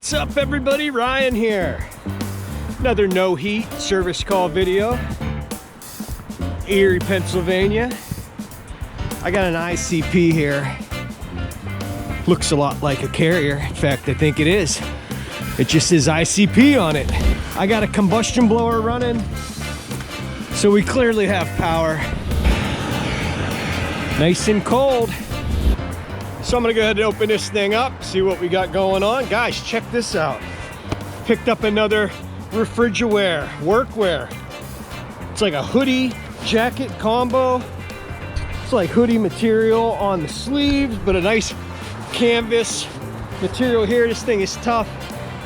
What's up everybody, Ryan here. Another no heat service call video. Erie, Pennsylvania. I got an ICP here. Looks a lot like a Carrier. In fact, I think it is. It just says ICP on it. I got a combustion blower running, so we clearly have power. Nice and cold. So I'm gonna go ahead and open this thing up, see what we got going on. Guys, check this out. Picked up another refrigerator workwear. It's like a hoodie jacket combo. It's like hoodie material on the sleeves, but a nice canvas material here. This thing is tough.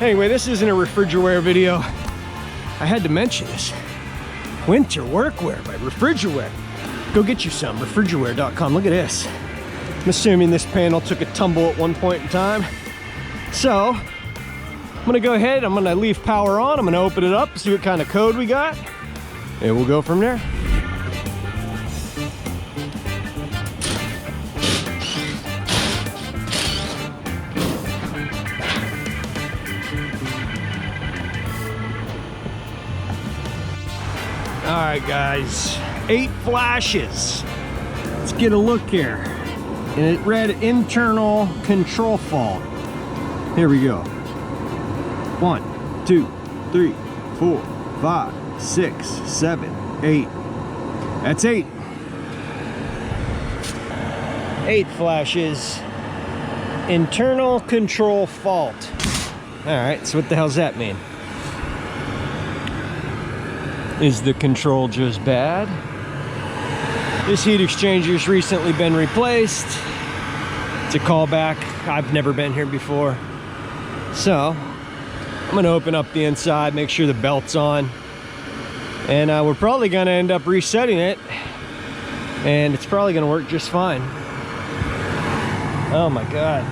Anyway, this isn't a refrigerator video. I had to mention this. Winter workwear by Refrigerator. Go get you some, refrigerator.com. Look at this. I'm assuming this panel took a tumble at one point in time. So, I'm gonna go ahead, I'm gonna leave power on, I'm gonna open it up, see what kind of code we got, and we'll go from there. All right, guys, 8 flashes. Let's get a look here. And it read internal control fault. Here we go. 1, 2, 3, 4, 5, 6, 7, 8. That's 8. 8 flashes. Internal control fault. All right, so what the hell's that mean? Is the control just bad? This heat exchanger's recently been replaced. It's a callback. I've never been here before. So, I'm gonna open up the inside, make sure the belt's on. And we're probably gonna end up resetting it. And it's probably gonna work just fine. Oh my God.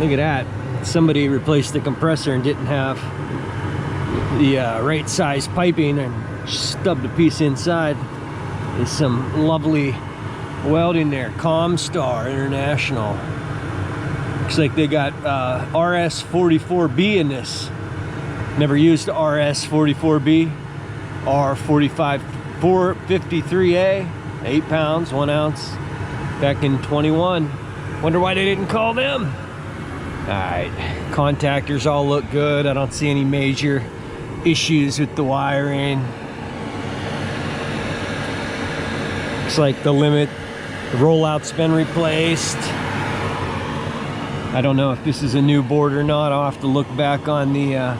Look at that. Somebody replaced the compressor and didn't have the right size piping and stubbed a piece inside. There's some lovely welding there. Comstar International. Looks like they got RS44B in this. Never used RS44B. R45453A, 8 pounds, 1 ounce, back in 21. Wonder why they didn't call them. All right, contactors all look good. I don't see any major issues with the wiring. Looks like the limit, the rollout's been replaced. I don't know if this is a new board or not. I'll have to look back on the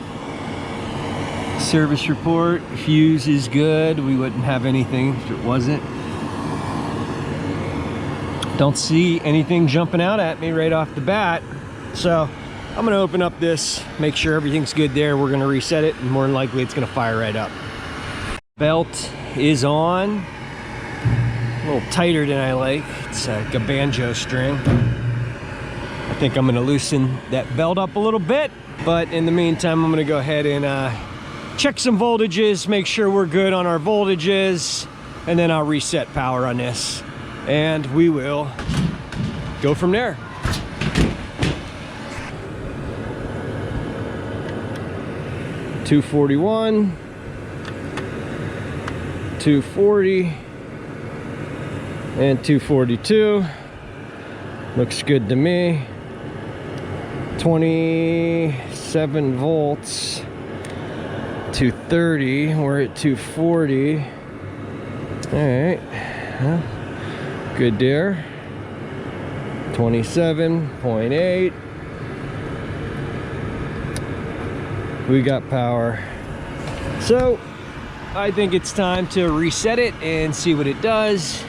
service report. Fuse is good. We wouldn't have anything if it wasn't. Don't see anything jumping out at me right off the bat. So I'm gonna open up this, make sure everything's good there. We're gonna reset it, and more than likely it's gonna fire right up. Belt is on. A little tighter than I like. It's like a banjo string. I think I'm gonna loosen that belt up a little bit, but in the meantime, I'm gonna go ahead and check some voltages, make sure we're good on our voltages, and then I'll reset power on this, and we will go from there. $241, $240, and $242. Looks good to me. 27 volts, 230. We're at 240. All right, well, good there. 27.8. We got power. So I think it's time to reset it and see what it does.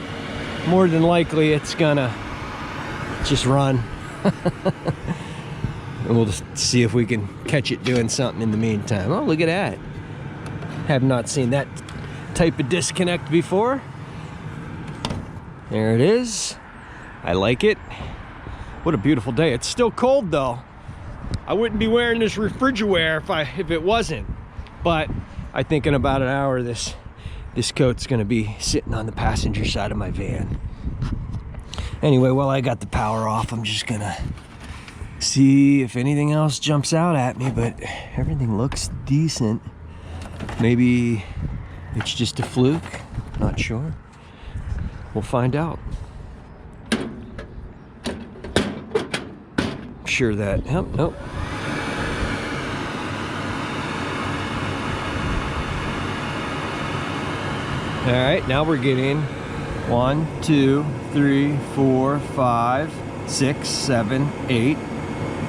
More than likely it's gonna just run. And we'll just see if we can catch it doing something in the meantime. Oh, look at that. Have not seen that type of disconnect before. There it is. I like it. What a beautiful day. It's still cold though. I wouldn't be wearing this refrigerator if it wasn't. But I think in about an hour this coat's gonna be sitting on the passenger side of my van. Anyway, while I got the power off, I'm just gonna See if anything else jumps out at me, but everything looks decent. Maybe it's just a fluke, not sure. We'll find out. Sure that, yep, nope. All right, now we're getting 1, 2, 3, 4, 5, 6, 7, 8.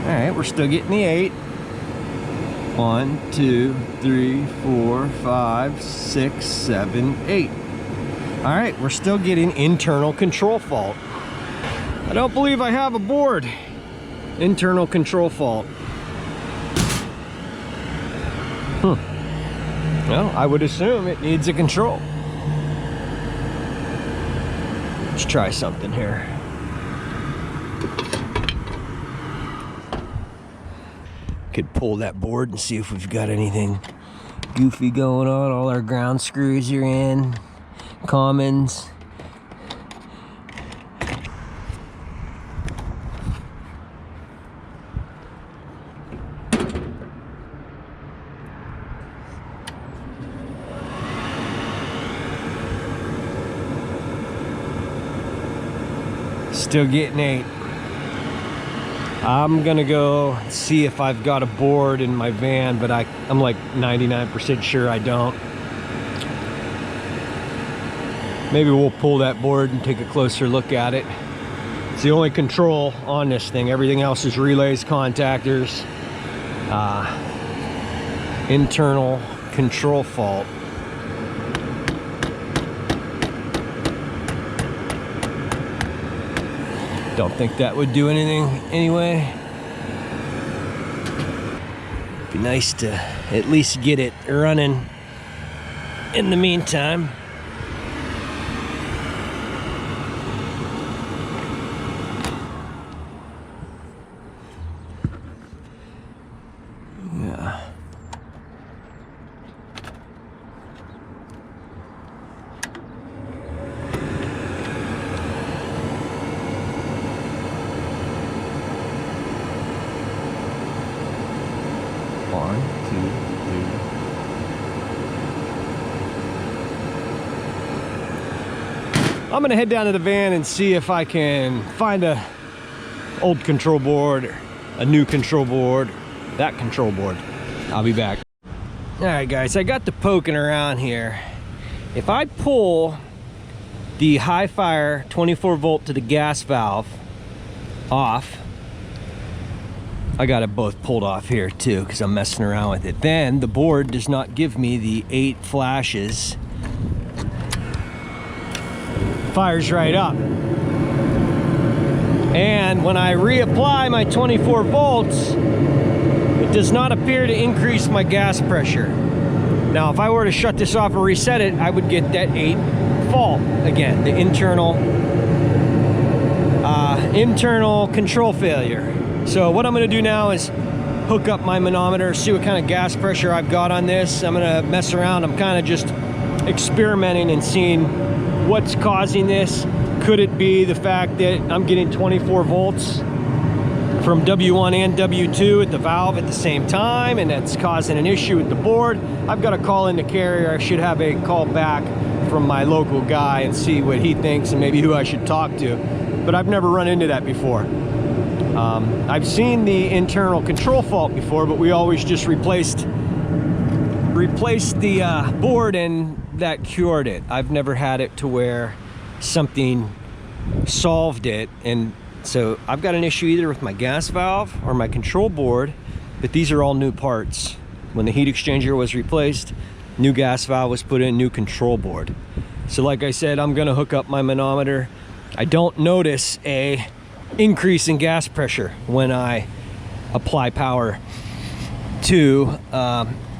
All right, we're still getting the 8. 1, 2, 3, 4, 5, 6, 7, 8. All right, we're still getting internal control fault. I don't believe I have a board. Internal control fault. Well, I would assume it needs a control. Let's try something here. Could pull that board and see if we've got anything goofy going on. All our ground screws are in, commons. Still getting 8. I'm gonna go see if I've got a board in my van, but I'm like 99% sure I don't. Maybe we'll pull that board and take a closer look at it. It's the only control on this thing. Everything else is relays, contactors, internal control fault. Don't think that would do anything anyway. Be nice to at least get it running in the meantime. Yeah. I'm gonna head down to the van and see if I can find a old control board, or a new control board, that control board. I'll be back. All right, guys, I got the poking around here. If I pull the high fire 24 volt to the gas valve off, I got it both pulled off here too because I'm messing around with it. Then the board does not give me the 8 flashes. Fires right up. And when I reapply my 24 volts, it does not appear to increase my gas pressure. Now, if I were to shut this off and reset it, I would get that 8 fault again, the internal control failure. So what I'm gonna do now is hook up my manometer, see what kind of gas pressure I've got on this. I'm gonna mess around. I'm kind of just experimenting and seeing what's causing this. Could it be the fact that I'm getting 24 volts from W1 and W2 at the valve at the same time, and that's causing an issue with the board? I've got to call in the carrier. I should have a call back from my local guy and see what he thinks and maybe who I should talk to. But I've never run into that before. I've seen the internal control fault before, but we always just replaced the board and that cured it. I've never had it to where something solved it. And so I've got an issue either with my gas valve or my control board, but these are all new parts. When the heat exchanger was replaced, new gas valve was put in, new control board. So like I said, I'm gonna hook up my manometer. I don't notice a increase in gas pressure when I apply power to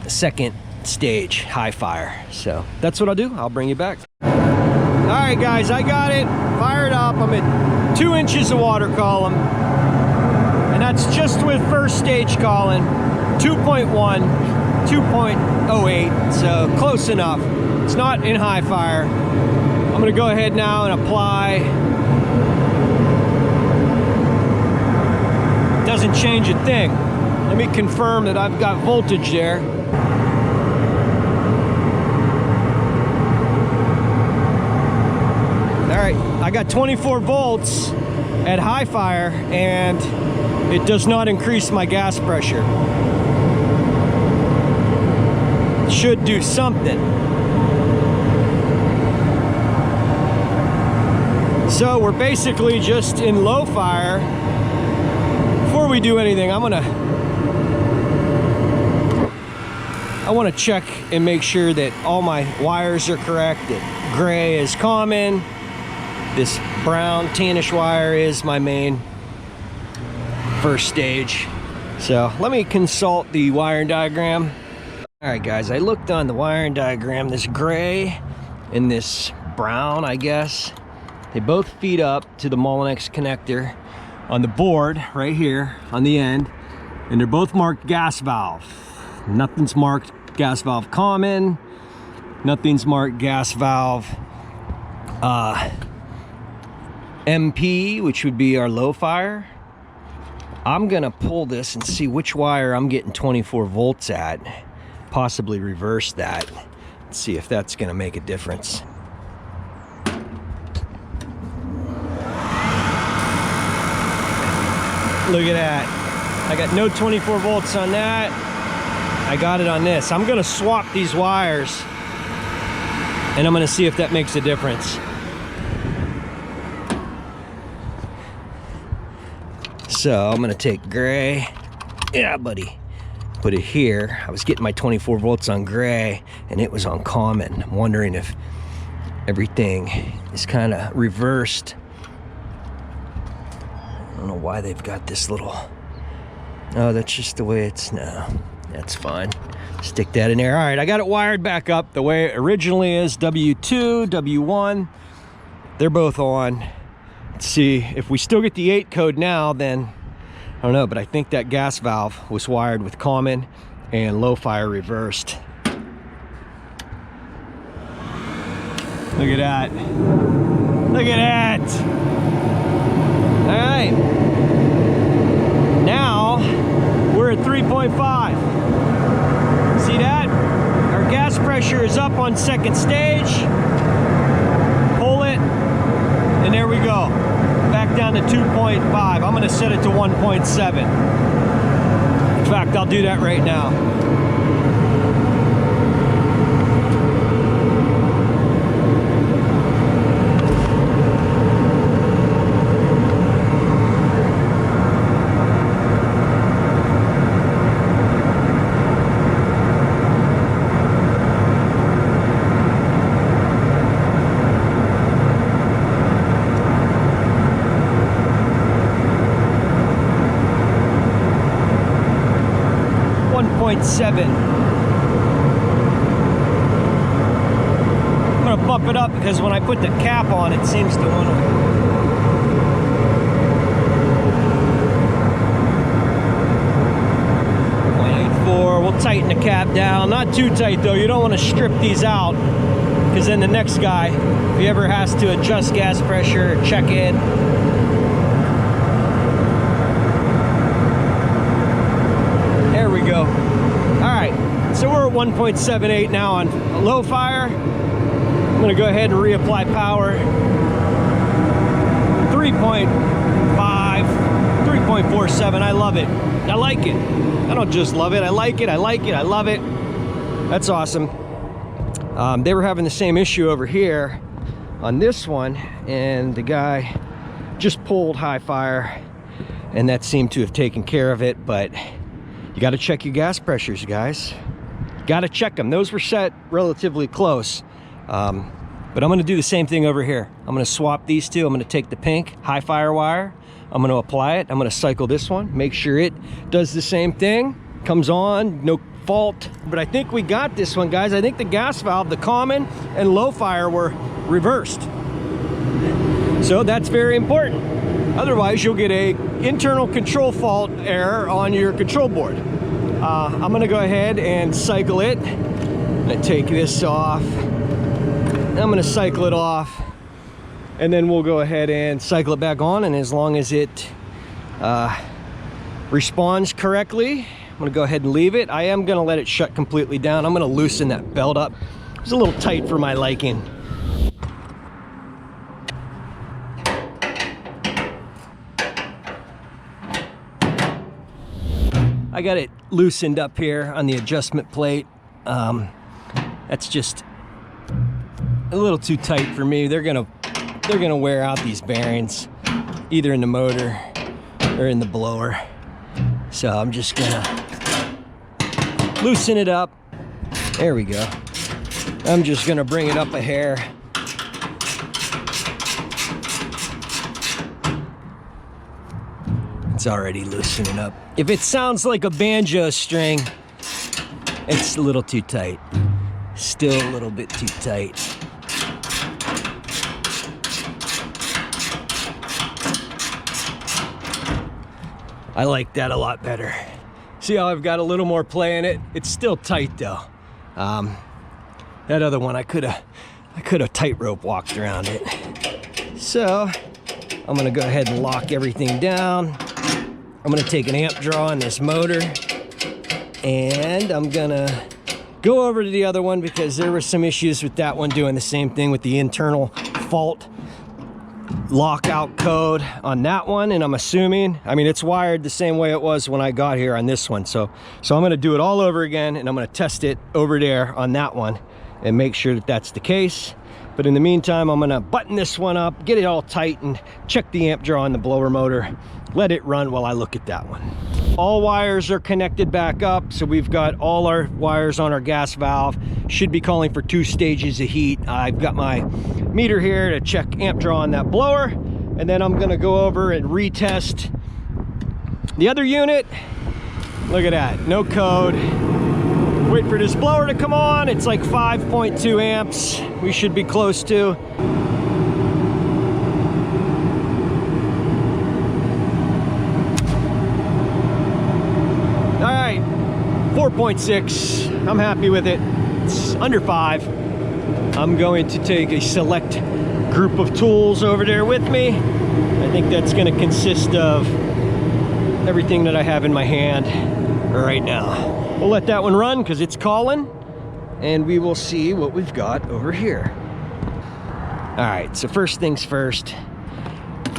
second stage high fire. So that's what I'll do. I'll bring you back. All right, guys, I got it fired up. I'm at 2 inches of water column, and that's just with first stage column, 2.1, 2.08, so close enough. It's not in high fire. I'm gonna go ahead now and apply Doesn't change a thing. Let me confirm that I've got voltage there. All right, I got 24 volts at high fire, and it does not increase my gas pressure. It should do something. So we're basically just in low fire. Before we do anything, I want to check and make sure that all my wires are correct, that gray is common, this brown tannish wire is my main first stage. So let me consult the wiring diagram. All right guys, I looked on the wiring diagram. This gray and this brown, I guess, they both feed up to the Molenex connector on the board right here on the end, and they're both marked gas valve. Nothing's marked gas valve common, nothing's marked gas valve MP, which would be our low fire. I'm gonna pull this and see which wire I'm getting 24 volts at, possibly reverse that. Let's see if that's gonna make a difference. Look at that. I got no 24 volts on that. I got it on this. I'm gonna swap these wires and I'm gonna see if that makes a difference. So I'm gonna take gray. Yeah, buddy. Put it here. I was getting my 24 volts on gray and it was on common. I'm wondering if everything is kind of reversed. I don't know why they've got this little, oh, that's just the way it's now. That's fine. Stick that in there. All right, I got it wired back up the way it originally is. W2, W1, they're both on. Let's see if we still get the 8 code now, then I don't know, but I think that gas valve was wired with common and low fire reversed. Look at that. Look at that. All right, now we're at 3.5. See that? Our gas pressure is up on second stage. Pull it, and there we go. Back down to 2.5. I'm gonna set it to 1.7. In fact, I'll do that right now. .7. I'm gonna bump it up because when I put the cap on, it seems to want to. 0.84. We'll tighten the cap down. Not too tight though. You don't want to strip these out because then the next guy, if he ever has to adjust gas pressure, check in. There we go. All right, so we're at 1.78 now on low fire. I'm gonna go ahead and reapply power. 3.5, 3.47, I love it. I like it. I don't just love it, I like it, I like it, I love it. That's awesome. They were having the same issue over here on this one, and the guy just pulled high fire, and that seemed to have taken care of it, but you got to check your gas pressures, guys. Got to check them. Those were set relatively close. But I'm going to do the same thing over here. I'm going to swap these two. I'm going to take the pink high fire wire. I'm going to apply it. I'm going to cycle this one. Make sure it does the same thing. Comes on, no fault. But I think we got this one, guys. I think the gas valve, the common and low fire were reversed. So that's very important. Otherwise, you'll get a internal control fault error on your control board. I'm gonna go ahead and cycle it. I'm gonna take this off. I'm gonna cycle it off, and then we'll go ahead and cycle it back on. And as long as it responds correctly, I'm gonna go ahead and leave it. I am gonna let it shut completely down. I'm gonna loosen that belt up. It's a little tight for my liking. I got it loosened up here on the adjustment plate. That's just a little too tight for me. They're gonna wear out these bearings, either in the motor or in the blower. So I'm just gonna loosen it up. There we go. I'm just gonna bring it up a hair. It's already loosening up. If it sounds like a banjo string, it's a little too tight. Still a little bit too tight. I like that a lot better. See how I've got a little more play in it? It's still tight though. That other one, I could have tightrope walked around it. So I'm gonna go ahead and lock everything down. I'm gonna take an amp draw on this motor, and I'm gonna go over to the other one because there were some issues with that one doing the same thing with the internal fault lockout code on that one. And I'm assuming, I mean, it's wired the same way it was when I got here on this one. So I'm gonna do it all over again, and I'm gonna test it over there on that one and make sure that that's the case. But in the meantime, I'm gonna button this one up, get it all tight, and check the amp draw on the blower motor. Let it run while I look at that one. All wires are connected back up, so we've got all our wires on our gas valve. Should be calling for 2 stages of heat. I've got my meter here to check amp draw on that blower, and then I'm gonna go over and retest the other unit. Look at that, no code. Wait for this blower to come on. It's like 5.2 amps. We should be close to. All right, 4.6. I'm happy with it. It's under 5. I'm going to take a select group of tools over there with me. I think that's going to consist of everything that I have in my hand right now. We'll let that one run because it's calling, and we will see what we've got over here. All right, so first things first,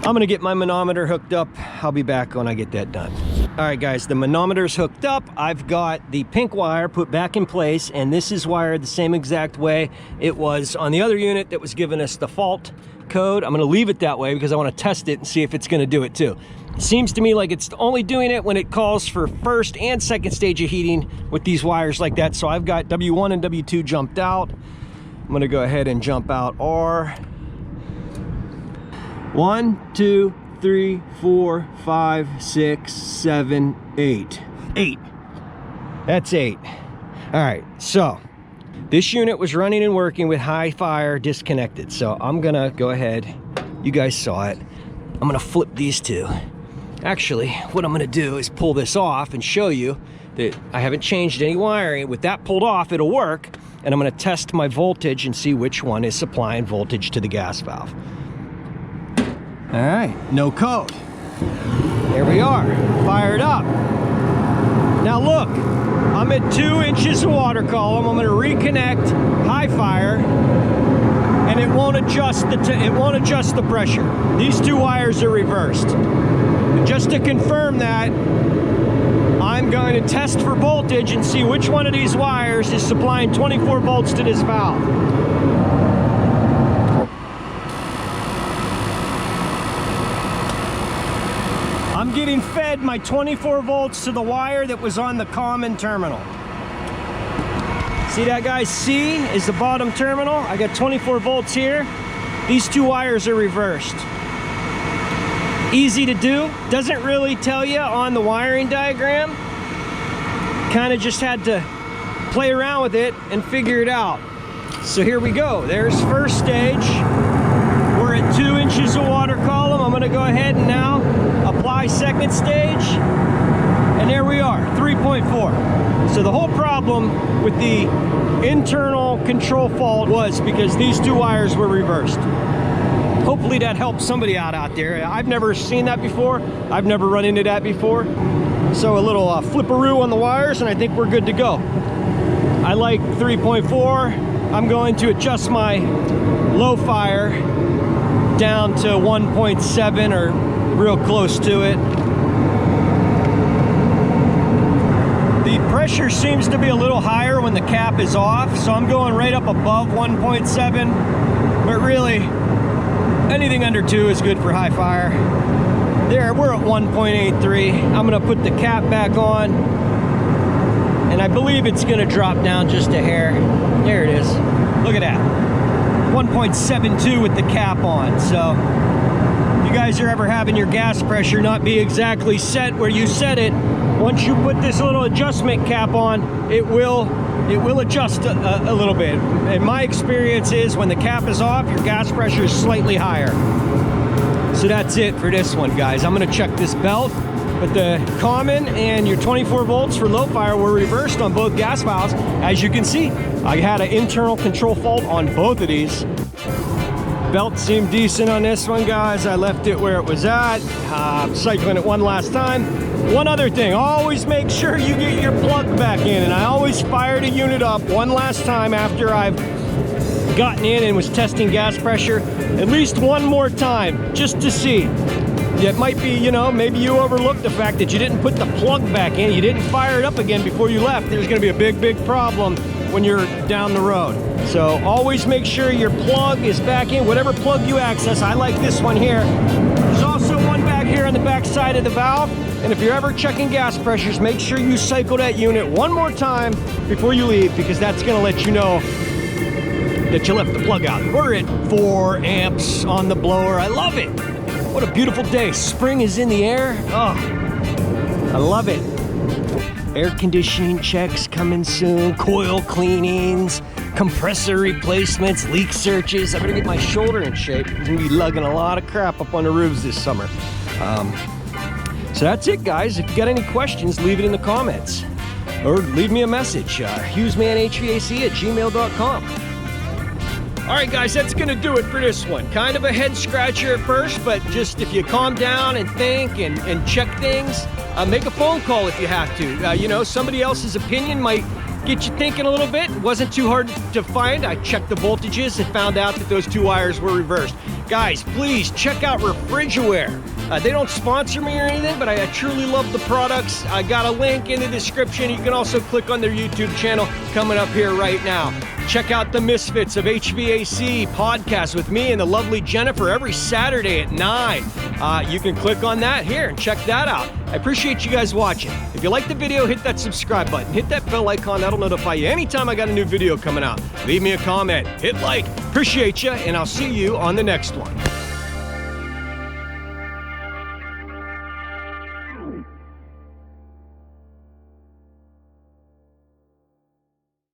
I'm gonna get my manometer hooked up. I'll be back when I get that done. All right, guys, the manometer's hooked up. I've got the pink wire put back in place, and this is wired the same exact way it was on the other unit that was giving us the fault code. I'm gonna leave it that way because I wanna test it and see if it's gonna do it too. It seems to me like it's only doing it when it calls for first and second stage of heating with these wires like that. So I've got W1 and W2 jumped out. I'm gonna go ahead and jump out R. 1, 2, 3, 4, 5, 6, 7, 8. 8. That's 8. All right, so this unit was running and working with high fire disconnected. So I'm gonna go ahead, you guys saw it. I'm gonna flip these two. Actually, what I'm gonna do is pull this off and show you that I haven't changed any wiring. With that pulled off, it'll work. And I'm gonna test my voltage and see which one is supplying voltage to the gas valve. All right, no code. There we are, fired up. Now look, I'm at 2 inches of water column. I'm gonna reconnect high fire, and it won't adjust the pressure. These 2 wires are reversed. And just to confirm that, I'm going to test for voltage and see which one of these wires is supplying 24 volts to this valve. I'm getting fed my 24 volts to the wire that was on the common terminal. See that, guys? C is the bottom terminal. I got 24 volts here. These 2 wires are reversed. Easy to do. Doesn't really tell you on the wiring diagram. Kind of just had to play around with it and figure it out. So here we go. There's first stage. We're at 2 inches of water column. I'm gonna go ahead and now apply second stage. And there we are, 3.4. So the whole problem with the internal control fault was because these 2 wires were reversed. Hopefully that helps somebody out there. I've never seen that before. I've never run into that before. So a little flipperoo on the wires, and I think we're good to go. I like 3.4. I'm going to adjust my low fire down to 1.7 or real close to it. The pressure seems to be a little higher when the cap is off, so I'm going right up above 1.7, but really anything under 2 is good for high fire. There, we're at 1.83. I'm gonna put the cap back on, and I believe it's gonna drop down just a hair. There it is. Look at that. 1.72 with the cap on. So if you guys are ever having your gas pressure not be exactly set where you set it, once you put this little adjustment cap on, it will adjust a little bit. And my experience is when the cap is off, your gas pressure is slightly higher. So that's it for this one, guys. I'm gonna check this belt, but the common and your 24 volts for low fire were reversed on both gas valves. As you can see, I had an internal control fault on both of these. Belt seemed decent on this one, guys. I left it where it was at. Cycling it one last time. One other thing, always make sure you get your plug back in, and I always fire the unit up one last time after I've gotten in and was testing gas pressure, at least one more time, just to see. It might be, you know, maybe you overlooked the fact that you didn't put the plug back in, you didn't fire it up again before you left. There's gonna be a big problem when you're down the road. So always make sure your plug is back in, whatever plug you access. I like this one here. There's also one back here on the back side of the valve. And if you're ever checking gas pressures, make sure you cycle that unit one more time before you leave, because that's gonna let you know that you left the plug out. We're at 4 amps on the blower. I love it. What a beautiful day. Spring is in the air. Oh, I love it. Air conditioning checks coming soon, coil cleanings, compressor replacements, leak searches. I better get my shoulder in shape. I'm gonna be lugging a lot of crap up on the roofs this summer. So that's it, guys. If you got any questions, leave it in the comments or leave me a message. hughesmanhvac@gmail.com. All right, guys, that's gonna do it for this one. Kind of a head scratcher at first, but just if you calm down and think and check things, make a phone call if you have to. You know, somebody else's opinion might get you thinking a little bit. It wasn't too hard to find. I checked the voltages and found out that those 2 wires were reversed. Guys, please check out Refrigiware. They don't sponsor me or anything, but I truly love the products. I got a link in the description. You can also click on their YouTube channel coming up here right now. Check out the Misfits of HVAC podcast with me and the lovely Jennifer every Saturday at 9. You can click on that here and check that out. I appreciate you guys watching. If you like the video, hit that subscribe button. Hit that bell icon. That'll notify you anytime I got a new video coming out. Leave me a comment. Hit like. Appreciate you, and I'll see you on the next one.